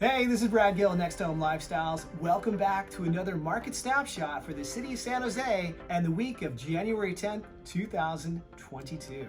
Hey, this is Brad Gill of NextHome Lifestyles. Welcome back to another market snapshot for the city of San Jose and the week of January 10th, 2022.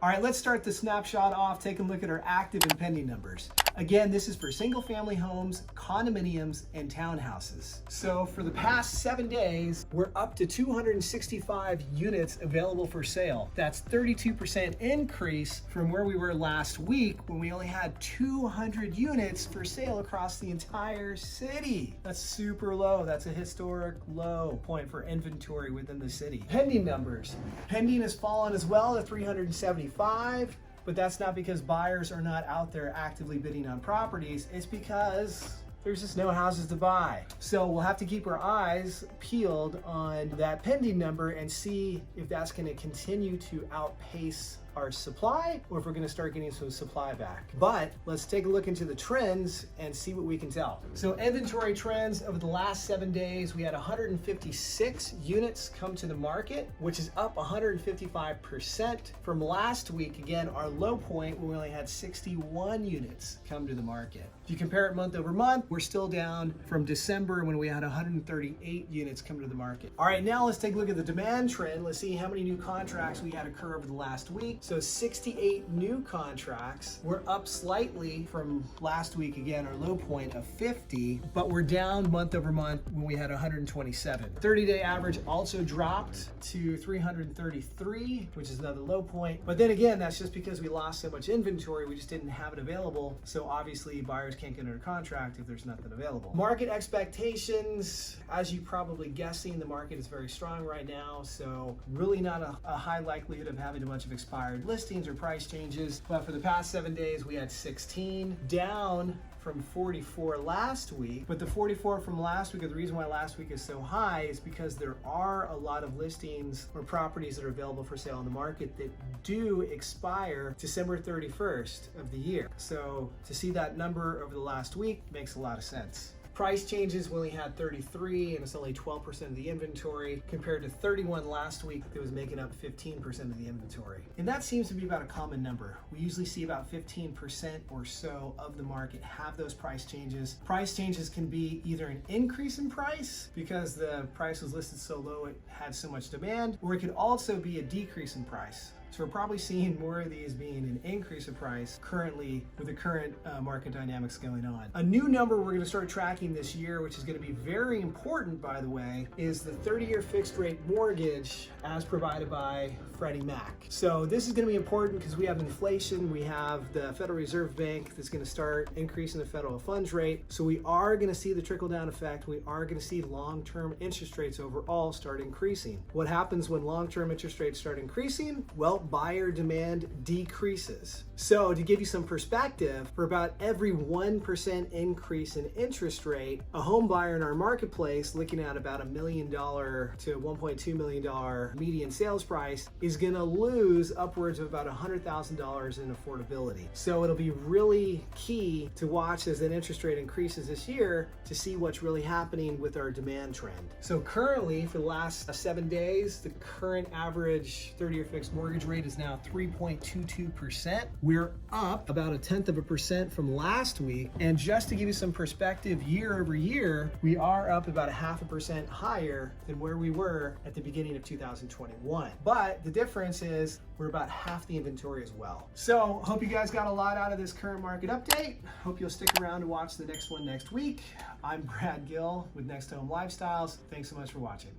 All right, let's start the snapshot off taking a look at our active and pending numbers. Again, this is for single family homes, condominiums, and townhouses. So for the past 7 days, we're up to 265 units available for sale. That's 32% increase from where we were last week when we only had 200 units for sale across the entire city. That's super low. That's a historic low point for inventory within the city. Pending numbers. Pending has fallen as well to 375. But that's not because buyers are not out there actively bidding on properties. It's because there's just no houses to buy. So we'll have to keep our eyes peeled on that pending number and see if that's going to continue to outpace our supply or if we're going to start getting some supply back. But let's take a look into the trends and see what we can tell. So inventory trends over the last 7 days, we had 156 units come to the market, which is up 155% from last week. Again, our low point when we only had 61 units come to the market. If you compare it month over month, we're still down from December when we had 138 units come to the market. All right, now let's take a look at the demand trend. Let's see how many new contracts we had occur over the last week. So 68 new contracts. We're up slightly from last week, again, our low point of 50, but we're down month over month when we had 127. 30-day average also dropped to 333, which is another low point. But then again, that's just because we lost so much inventory, we just didn't have it available. So obviously buyers can't get under contract if there's nothing available. Market expectations, as you probably guessing, the market is very strong right now. So really not a high likelihood of having a bunch of expired listings or price changes. But for the past 7 days, we had 16, down from 44 last week. But the 44 from last week, or the reason why last week is so high, is because there are a lot of listings or properties that are available for sale on the market that do expire December 31st of the year. So to see that number over the last week makes a lot of sense. Price changes, we only had 33, and it's only 12% of the inventory compared to 31 last week that was making up 15% of the inventory. And that seems to be about a common number. We usually see about 15% or so of the market have those price changes. Price changes can be either an increase in price because the price was listed so low it had so much demand, or it could also be a decrease in price. So we're probably seeing more of these being an increase in price currently with the current market dynamics going on. A new number we're going to start tracking this year, which is going to be very important, by the way, is the 30-year fixed rate mortgage as provided by Freddie Mac. So this is going to be important because we have inflation, we have the Federal Reserve Bank that's going to start increasing the federal funds rate. So we are going to see the trickle-down effect. We are going to see long-term interest rates overall start increasing. What happens when long-term interest rates start increasing? Well, buyer demand decreases. So to give you some perspective, for about every 1% increase in interest rate, a home buyer in our marketplace looking at about $1 million to $1.2 million median sales price is going to lose upwards of about $100,000 in affordability. So it'll be really key to watch as that interest rate increases this year to see what's really happening with our demand trend. So currently, for the last 7 days, the current average 30-year fixed mortgage rate is now 3.22%. We're up about 0.1% from last week. And just to give you some perspective, year over year, we are up about 0.5% higher than where we were at the beginning of 2021. But the difference is we're about half the inventory as well. So hope you guys got a lot out of this current market update. Hope you'll stick around to watch the next one next week. I'm Brad Gill with NextHome Lifestyles. Thanks so much for watching.